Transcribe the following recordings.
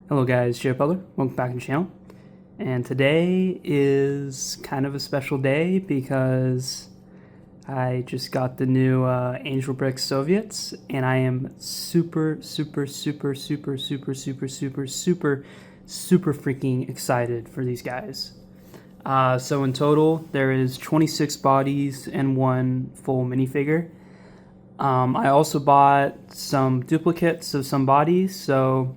Hello guys, Joe Butler. Welcome back to the channel. And today is kind of a special day because I just got the new Angel Brick Soviets, and I am super freaking excited for these guys. So in total, there is 26 bodies and one full minifigure. I also bought some duplicates of some bodies, so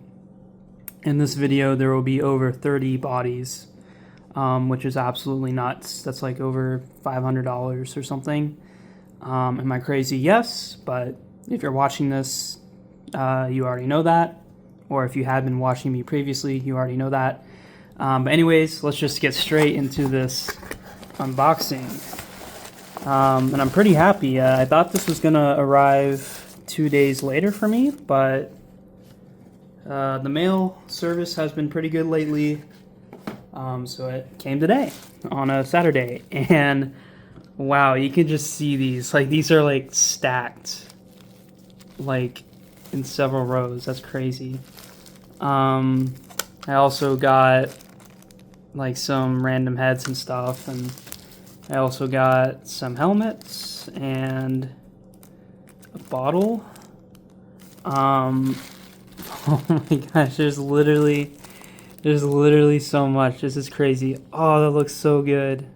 in this video, there will be over 30 bodies, which is absolutely nuts. That's like over $500 or something. Am I crazy? Yes, but if you're watching this, you already know that. Or if you had been watching me previously, you already know that. But anyways, let's just get straight into this unboxing. And I'm pretty happy. I thought this was going to arrive 2 days later for me, but the mail service has been pretty good lately, so it came today on a Saturday, and wow, you can just see these. Like, these are like stacked, like in several rows. That's crazy. I also got like some random heads and stuff, and I also got some helmets and a bottle. Oh my gosh, there's literally so much. This is crazy. Oh, that looks so good.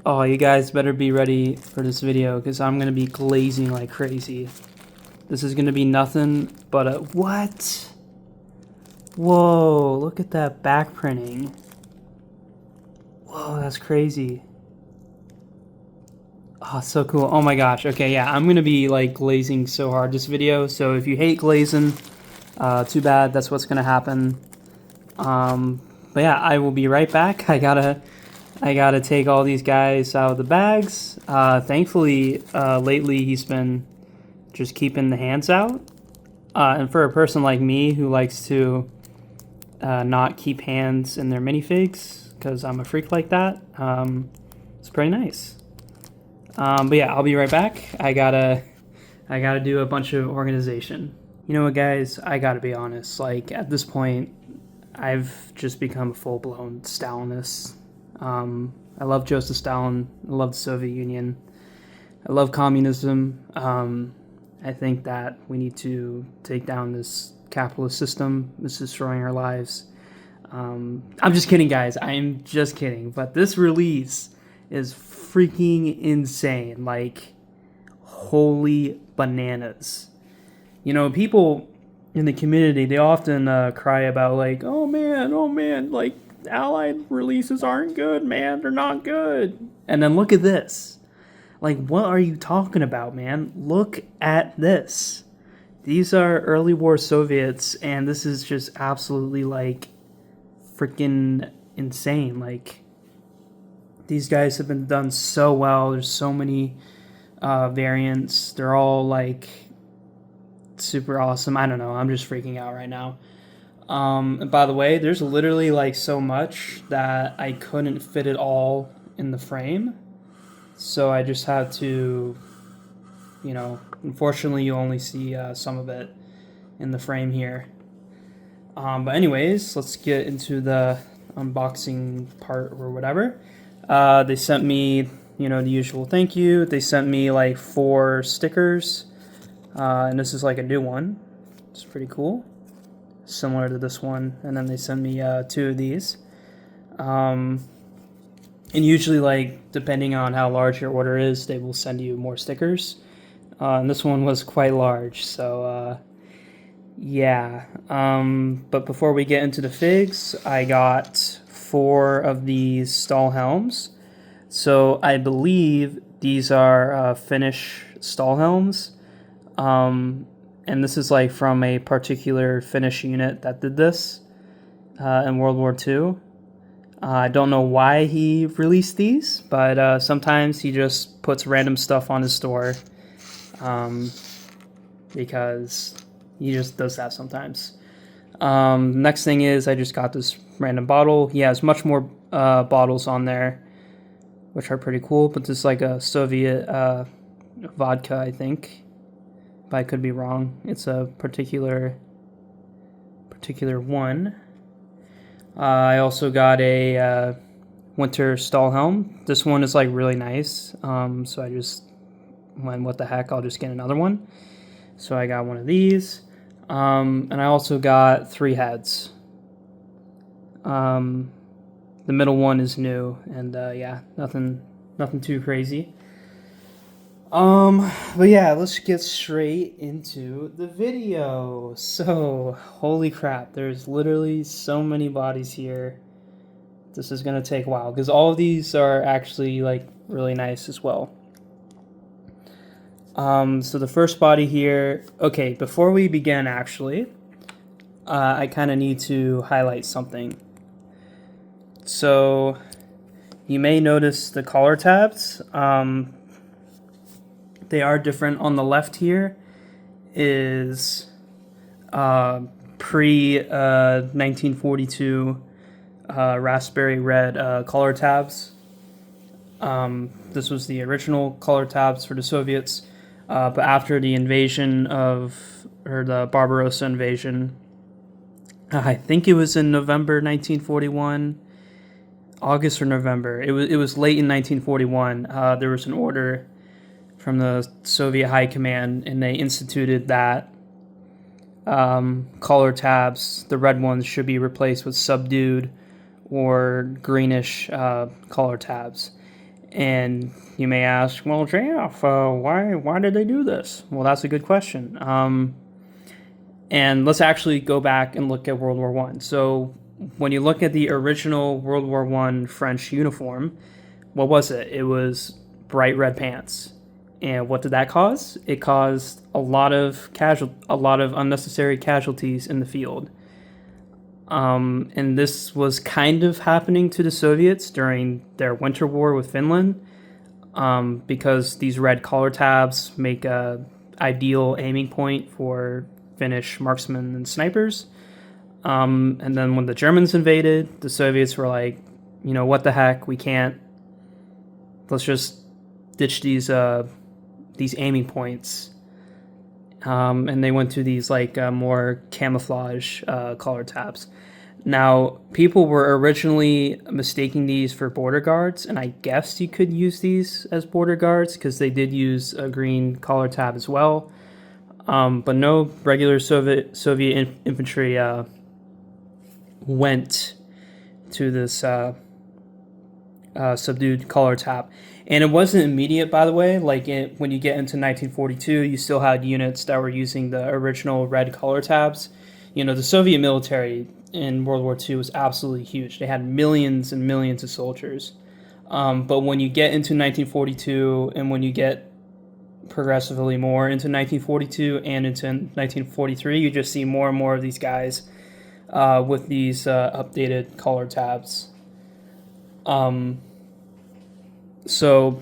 Oh, you guys better be ready for this video because I'm going to be glazing like crazy. This is going to be nothing but a... What? Whoa, look at that back printing. Whoa, that's crazy. Oh, so cool. Oh my gosh. Okay, yeah, I'm going to be like glazing so hard this video. So if you hate glazing, too bad. That's what's going to happen. But yeah, I will be right back. I gotta take all these guys out of the bags. Thankfully, lately he's been just keeping the hands out. And for a person like me who likes to not keep hands in their minifigs, because I'm a freak like that, it's pretty nice. But yeah, I'll be right back. I gotta do a bunch of organization. You know what, guys? I gotta be honest. Like, at this point, I've just become a full-blown Stalinist. I love Joseph Stalin. I love the Soviet Union. I love communism. I think that we need to take down this capitalist system. It's destroying our lives. I'm just kidding, guys. I'm just kidding. But this release is freaking insane. Like, holy bananas. You know, people in the community, they often cry about, like, oh man, like, Allied releases aren't good, man. They're not good. And then look at this. Like, what are you talking about, man? Look at this. These are early war Soviets, and this is just absolutely, like, freaking insane. Like, these guys have been done so well. There's so many variants. They're all, like, super awesome. I don't know. I'm just freaking out right now. And by the way, there's literally like so much that I couldn't fit it all in the frame. So I just had to, you know, unfortunately you only see some of it in the frame here. But anyways, let's get into the unboxing part or whatever. They sent me, you know, the usual thank you. They sent me like 4 stickers. And this is like a new one. It's pretty cool. Similar to this one. And then they send me 2 of these. And usually, like, depending on how large your order is, they will send you more stickers. And this one was quite large, so yeah. But before we get into the figs, I got 4 of these stall helms. So I believe these are Finnish stall helms. And this is like from a particular Finnish unit that did this in World War II. I don't know why he released these, but sometimes he just puts random stuff on his store because he just does that sometimes. Next thing is I just got this random bottle. He has much more bottles on there, which are pretty cool, but this is like a Soviet vodka, I think. But I could be wrong. It's a particular particular one. I also got a winter stall helm. This one is like really nice, so I just went, what the heck, I'll just get another one. So I got one of these, and I also got 3 heads. The middle one is new, and yeah, nothing too crazy. But yeah, let's get straight into the video. So, holy crap, there's literally so many bodies here. This is gonna take a while, because all of these are actually, like, really nice as well. So the first body here, okay, before we begin, actually, I kind of need to highlight something. So, you may notice the collar tabs. They are different. On the left here is pre-1942 raspberry red collar tabs. This was the original collar tabs for the Soviets, but after the invasion the Barbarossa invasion, I think it was in November 1941, August or November. It was late in 1941. There was an order from the Soviet High Command, and they instituted that collar tabs, the red ones, should be replaced with subdued or greenish collar tabs. And you may ask, well, JF, why did they do this? Well, that's a good question. And let's actually go back and look at World War I. So when you look at the original World War I French uniform, what was it? It was bright red pants. And what did that cause? It caused a lot of unnecessary casualties in the field. And this was kind of happening to the Soviets during their winter war with Finland, because these red collar tabs make a ideal aiming point for Finnish marksmen and snipers. And then when the Germans invaded, the Soviets were like, you know, what the heck, we can't. Let's just ditch these aiming points, and they went to these like more camouflage collar tabs. Now, people were originally mistaking these for border guards, and I guess you could use these as border guards because they did use a green collar tab as well. But no regular Soviet infantry went to this subdued collar tab. And it wasn't immediate, by the way. Like, when you get into 1942, you still had units that were using the original red collar tabs. You know, the Soviet military in World War II was absolutely huge. They had millions and millions of soldiers. But when you get into 1942, and when you get progressively more into 1942 and into 1943, you just see more and more of these guys with these updated collar tabs. So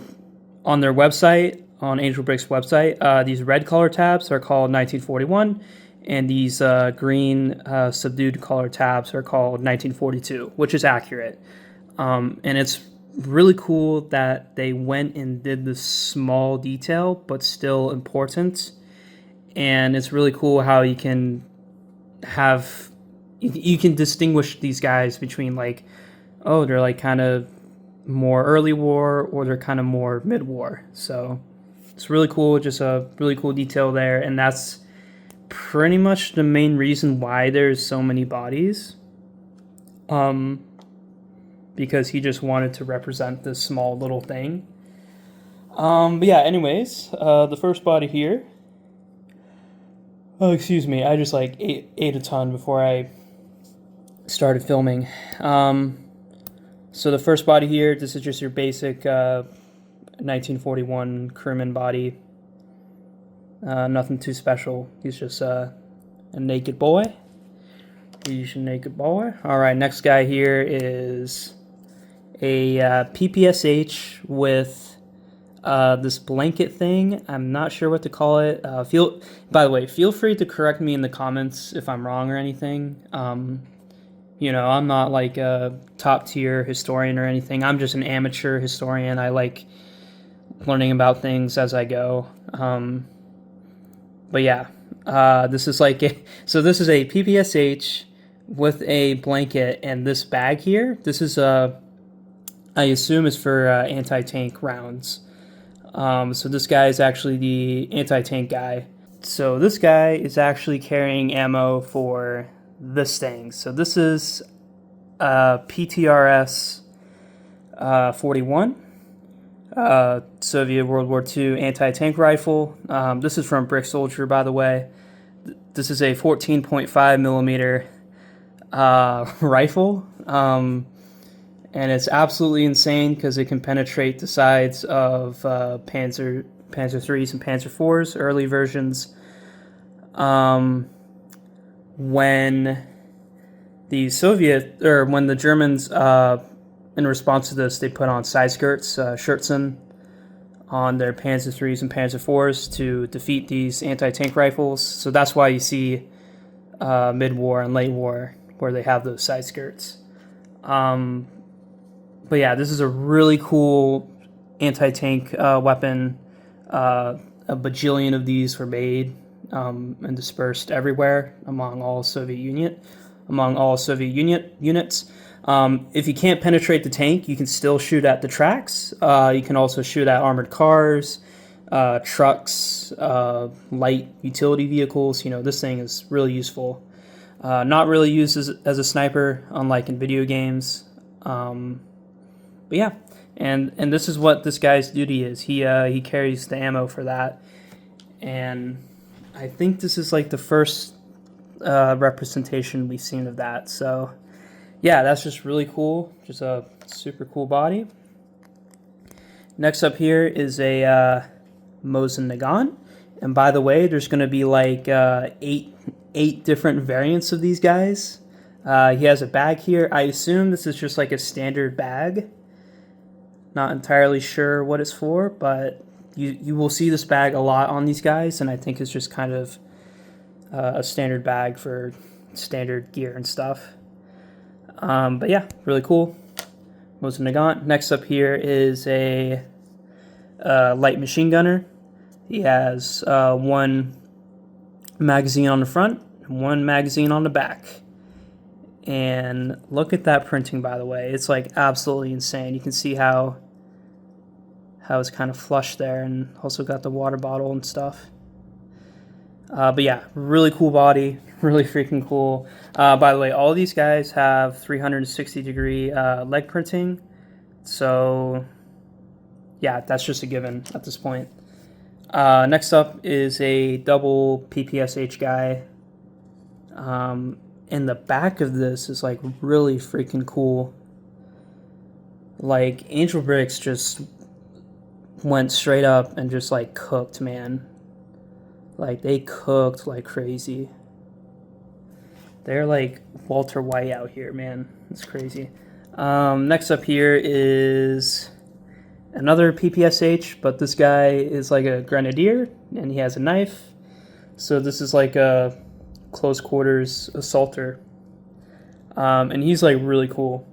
on their website, on Angel Brick's website, these red collar tabs are called 1941, and these green subdued collar tabs are called 1942, which is accurate. And it's really cool that they went and did this small detail, but still important. And it's really cool how you can distinguish these guys between, like, oh, they're like kind of more early war, or they're kind of more mid-war. So it's really cool, just a really cool detail there. And that's pretty much the main reason why there's so many bodies, because he just wanted to represent this small little thing. But yeah, anyways, the first body here, oh, excuse me, I just like ate a ton before I started filming. So the first body here, this is just your basic 1941 crewman body. Nothing too special. He's just a naked boy. He's a naked boy. All right, next guy here is a PPSH with this blanket thing. I'm not sure what to call it. By the way, feel free to correct me in the comments if I'm wrong or anything. You know, I'm not like a top tier historian or anything. I'm just an amateur historian. I like learning about things as I go. But yeah, this is like this is a PPSH with a blanket and this bag here. This is I assume is for anti-tank rounds. So this guy is actually the anti-tank guy. So this guy is actually carrying ammo for this thing. So this is PTRS 41, Soviet World War II anti-tank rifle. This is from Brick Soldier, by the way. This is a 14.5 millimeter rifle, and it's absolutely insane because it can penetrate the sides of Panzer IIIs and Panzer IVs, early versions. When the when the Germans, in response to this, they put on side skirts, Schürzen, on their Panzer IIIs and Panzer IVs to defeat these anti-tank rifles. So that's why you see mid-war and late war where they have those side skirts. But yeah, this is a really cool anti-tank weapon. A bajillion of these were made and dispersed everywhere among all Soviet units. If you can't penetrate the tank, you can still shoot at the tracks. You can also shoot at armored cars, trucks, light utility vehicles. You know, this thing is really useful. Not really used as a sniper, unlike in video games. But yeah, and this is what this guy's duty is. He carries the ammo for that, and I think this is like the first representation we've seen of that. So yeah, that's just really cool. Just a super cool body. Next up here is a Mosin Nagant, and by the way, there's going to be like eight different variants of these guys. He has a bag here. I assume this is just like a standard bag. Not entirely sure what it's for, but you will see this bag a lot on these guys, and I think it's just kind of a standard bag for standard gear and stuff. But yeah, really cool. Mosin Nagant. Next up here is a light machine gunner. He has one magazine on the front and one magazine on the back. And look at that printing, by the way. It's like absolutely insane. You can see how it's kind of flush there, and also got the water bottle and stuff. But yeah, really cool body, really freaking cool. By the way, all these guys have 360-degree leg printing. So yeah, that's just a given at this point. Next up is a double PPSH guy. And the back of this is like really freaking cool. Like Angel Bricks just went straight up and just like cooked, man. Like they cooked like crazy. They're like Walter White out here, man. It's crazy. Next up here is another PPSH, but this guy is like a grenadier and he has a knife. So this is like a close quarters assaulter, and he's like really cool.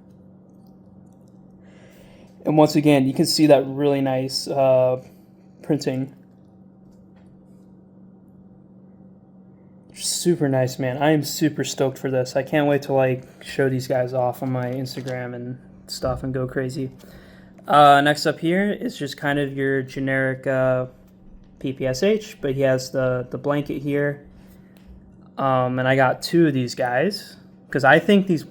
And once again, you can see that really nice printing. Super nice, man. I am super stoked for this. I can't wait to like show these guys off on my Instagram and stuff and go crazy. Next up here is just kind of your generic PPSH, but he has the blanket here. And I got two of these guys because I think these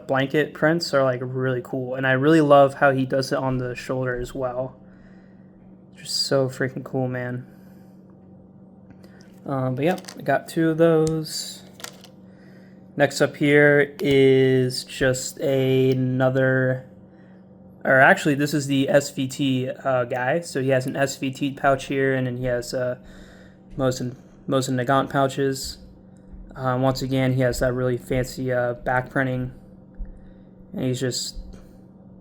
blanket prints are like really cool, and I really love how he does it on the shoulder as well. Just so freaking cool, man. But yeah, I got two of those. Next up here is just another, or actually this is the SVT guy. So he has an SVT pouch here, and then he has Mosin Nagant pouches. Once again, he has that really fancy back printing, and he's just,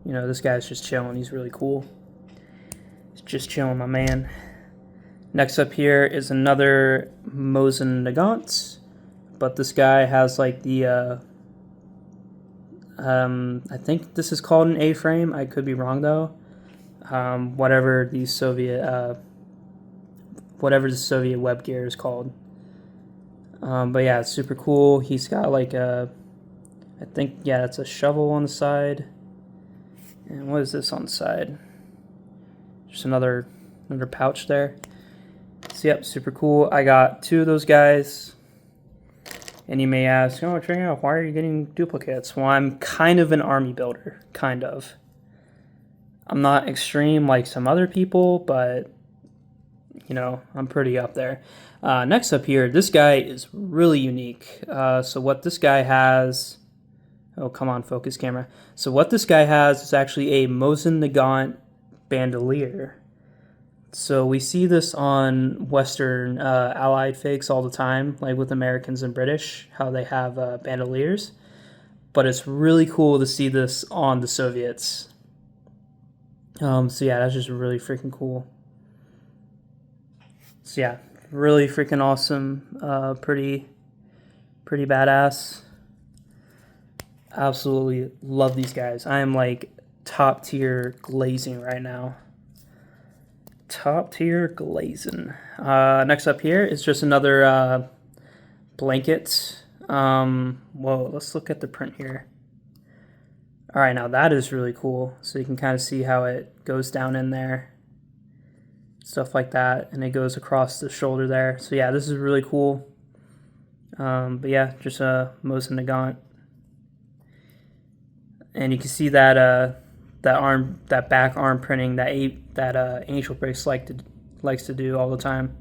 you know, this guy's just chilling. He's really cool. He's just chilling, my man. Next up here is another Mosin Nagant, but this guy has like the, I think this is called an A-frame. I could be wrong though. Whatever the Soviet web gear is called. But yeah, it's super cool. He's got like a I think, yeah, that's a shovel on the side. And what is this on the side? Just another pouch there. So yep, super cool. I got 2 of those guys. And you may ask, oh, Trey, why are you getting duplicates? Well, I'm kind of an army builder, kind of. I'm not extreme like some other people, but, you know, I'm pretty up there. Next up here, this guy is really unique. So what this guy has... Oh, come on, focus camera. So what this guy has is actually a Mosin Nagant bandolier. So we see this on Western Allied figs all the time, like with Americans and British, how they have bandoliers. But it's really cool to see this on the Soviets. So yeah, that's just really freaking cool. So yeah, really freaking awesome. Pretty badass. Absolutely love these guys. I am like top tier glazing right now. Top tier glazing. Next up here is just another blanket. Whoa, let's look at the print here. All right, now that is really cool. So you can kind of see how it goes down in there. Stuff like that, and it goes across the shoulder there. So yeah, this is really cool. But yeah, just a Mosin Nagant. And you can see that that back arm printing that Angel Bricks likes to do all the time.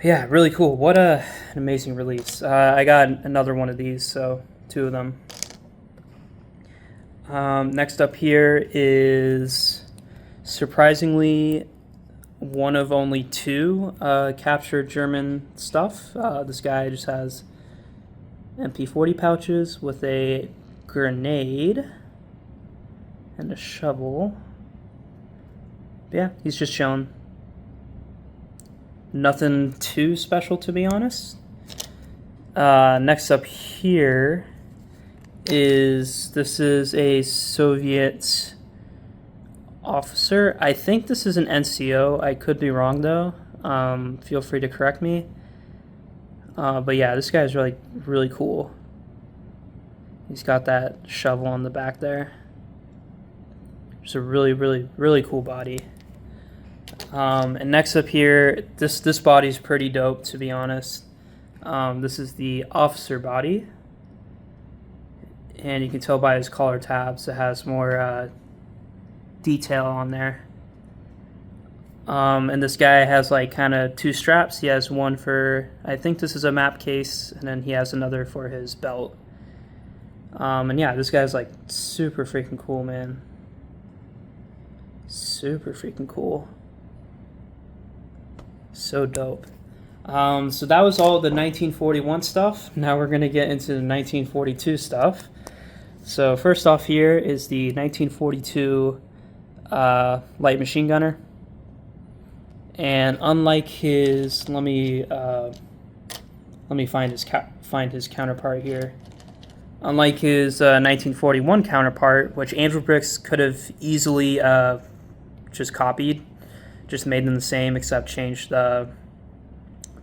Yeah, really cool. What an amazing release. I got another one of these, so 2 of them. Next up here is surprisingly one of only 2 captured German stuff. This guy just has MP40 pouches with a grenade and a shovel. Yeah, he's just chilling. Nothing too special, to be honest. Next up here is a Soviet officer. I think this is an NCO. I could be wrong though. Feel free to correct me. But yeah, this guy's really cool. He's got that shovel on the back there. It's a really cool body. And next up here, this body's pretty dope, to be honest. This is the officer body. And you can tell by his collar tabs it has more detail on there. And this guy has like kind of 2 straps. He has one for, I think this is a map case, and then he has another for his belt. And yeah, this guy's like super freaking cool, man. Super freaking cool. So dope. So that was all the 1941 stuff. Now we're going to get into the 1942 stuff. So first off here is the 1942 light machine gunner. And unlike his, let me find his counterpart here. Unlike his 1941 counterpart, which Angel Bricks could have easily just copied, just made them the same except changed the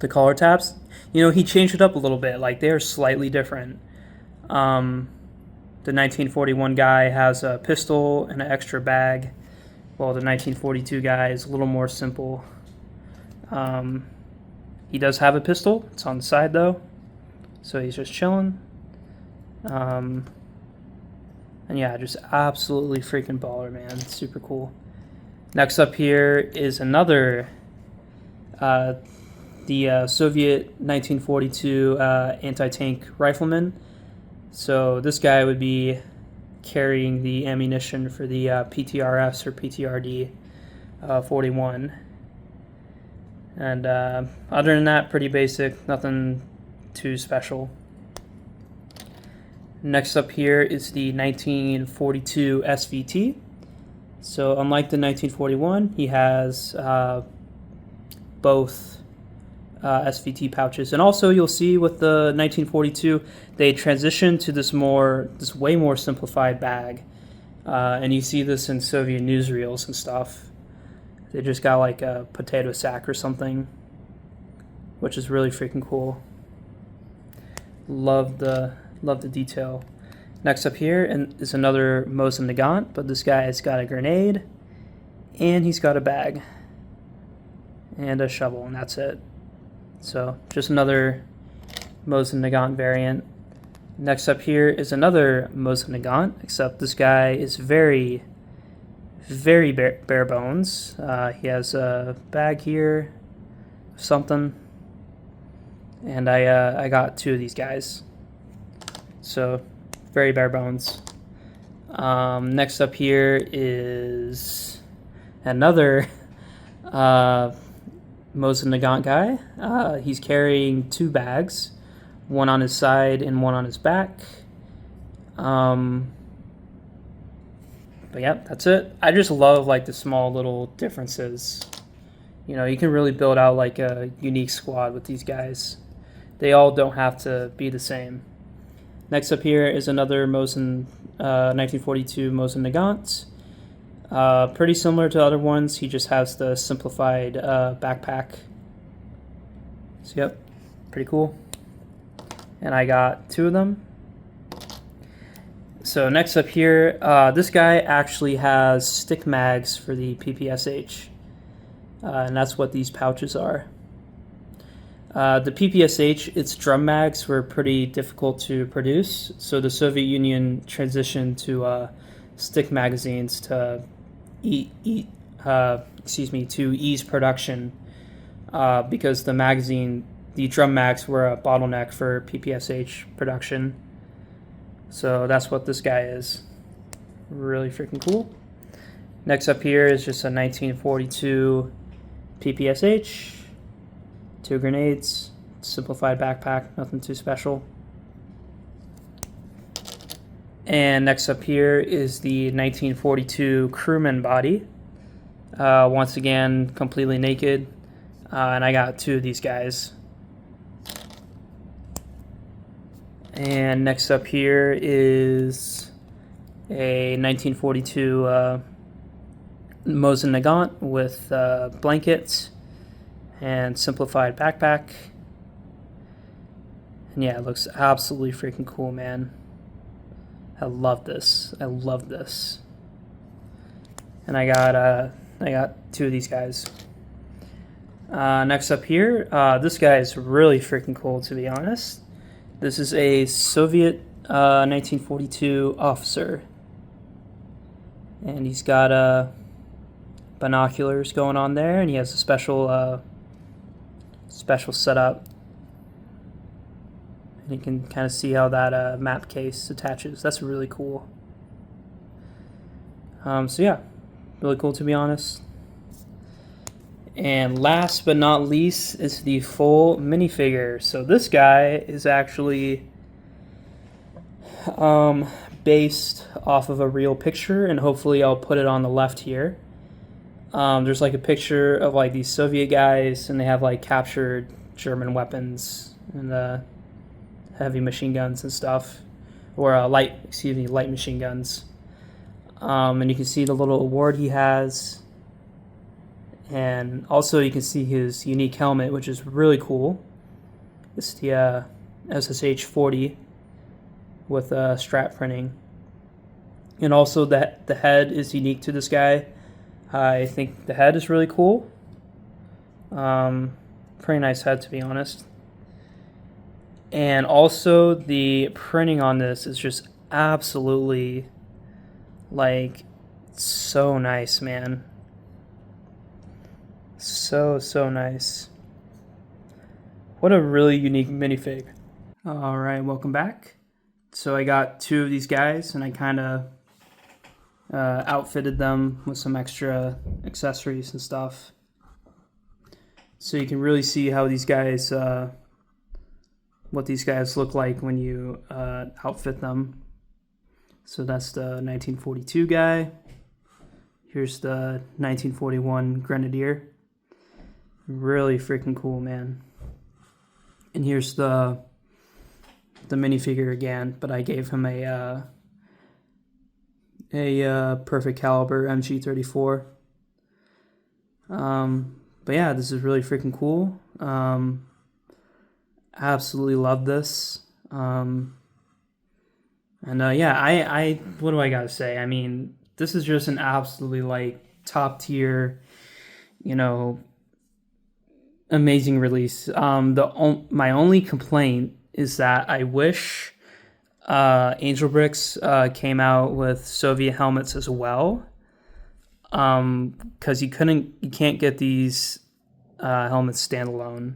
collar tabs. You know, he changed it up a little bit. Like, they're slightly different. The 1941 guy has a pistol and an extra bag, while the 1942 guy is a little more simple. He does have a pistol. It's on the side though, so he's just chilling. And yeah, just absolutely freaking baller, man. Super cool. Next up here is another the Soviet 1942 anti-tank rifleman. So this guy would be carrying the ammunition for the PTRS or PTRD 41. And other than that, pretty basic, nothing too special. Next up here is the 1942 SVT. So unlike the 1941, he has both SVT pouches. And also you'll see with the 1942, they transitioned to this way more simplified bag. And you see this in Soviet newsreels and stuff. They just got like a potato sack or something, which is really freaking cool. Love the Love the detail. Next up here is another Mosin Nagant, but this guy has got a grenade, and he's got a bag, and a shovel, and that's it. So just another Mosin Nagant variant. Next up here is another Mosin Nagant, except this guy is very bare bones. He has a bag here, something, and I got two of these guys. So very bare bones. Next up here is another Mosin Nagant guy. He's carrying two bags, one on his side and one on his back. But yeah, that's it. I just love like the small little differences. You know, you can really build out like a unique squad with these guys. They all don't have to be the same. Next up here is another Mosin 1942 Mosin Nagant. Pretty similar to other ones. He just has the simplified backpack. So yep, pretty cool. And I got two of them. So next up here, this guy actually has stick mags for the PPSH, and that's what these pouches are. The PPSH, its drum mags were pretty difficult to produce, so the Soviet Union transitioned to stick magazines to ease production, because the drum mags were a bottleneck for PPSH production. So that's what this guy is. Really freaking cool. Next up here is just a 1942 PPSH. Two grenades. Simplified backpack. Nothing too special. And next up here is the 1942 crewman body. Once again, completely naked. And I got two of these guys. And next up here is a 1942 Mosin Nagant with blankets and simplified backpack. And yeah, it looks absolutely freaking cool, man. I love this. I love this. And I got two of these guys. Next up here, this guy is really freaking cool, to be honest. This is a Soviet 1942 officer, and he's got binoculars going on there, and he has a special setup, and you can kind of see how that map case attaches. That's really cool. So yeah, really cool, to be honest. And last but not least is the full minifigure. So this guy is actually based off of a real picture, and hopefully I'll put it on the left here. There's like a picture of like these Soviet guys, and they have like captured German weapons and heavy machine guns and stuff, or light machine guns. And you can see the little award he has. And also you can see his unique helmet, which is really cool. It's the SSH-40 with strap printing. And also the head is unique to this guy. I think the head is really cool. Pretty nice head, to be honest. And also the printing on this is just absolutely like so nice, man. So nice. What a really unique minifig. Alright, welcome back. So I got two of these guys, and I kind of outfitted them with some extra accessories and stuff. So you can really see how these guys, what these guys look like when you outfit them. So that's the 1942 guy. Here's the 1941 Grenadier. Really freaking cool, man. And here's the minifigure again, but I gave him a perfect caliber MG34. But yeah, this is really freaking cool. Absolutely love this. And yeah, I what do I gotta say? I mean, this is just an absolutely like top tier, you know, amazing release. My only complaint is that I wish Angel Bricks came out with Soviet helmets as well. Because you can't get these helmets standalone,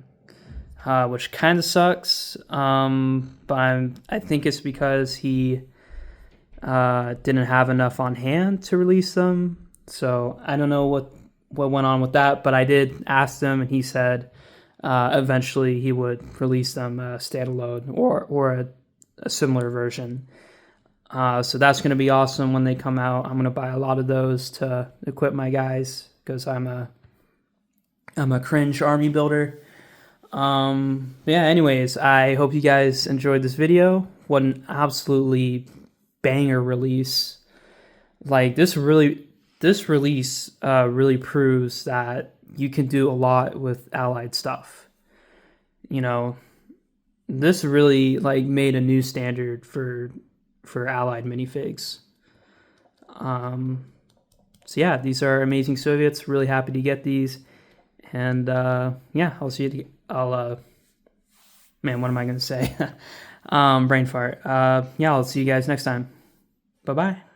which kind of sucks. But I think it's because he didn't have enough on hand to release them. So I don't know what went on with that, but I did ask him, and he said eventually he would release them standalone or a similar version. So that's going to be awesome when they come out. I'm going to buy a lot of those to equip my guys because I'm a cringe army builder. Yeah, anyways, I hope you guys enjoyed this video. What an absolutely banger release. Like this release really proves that you can do a lot with allied stuff. You know, this really like made a new standard for allied minifigs. So yeah, these are amazing Soviets. Really happy to get these. And yeah, I'll see you. Man, what am I gonna say? Brain fart. Yeah, I'll see you guys next time. Bye bye.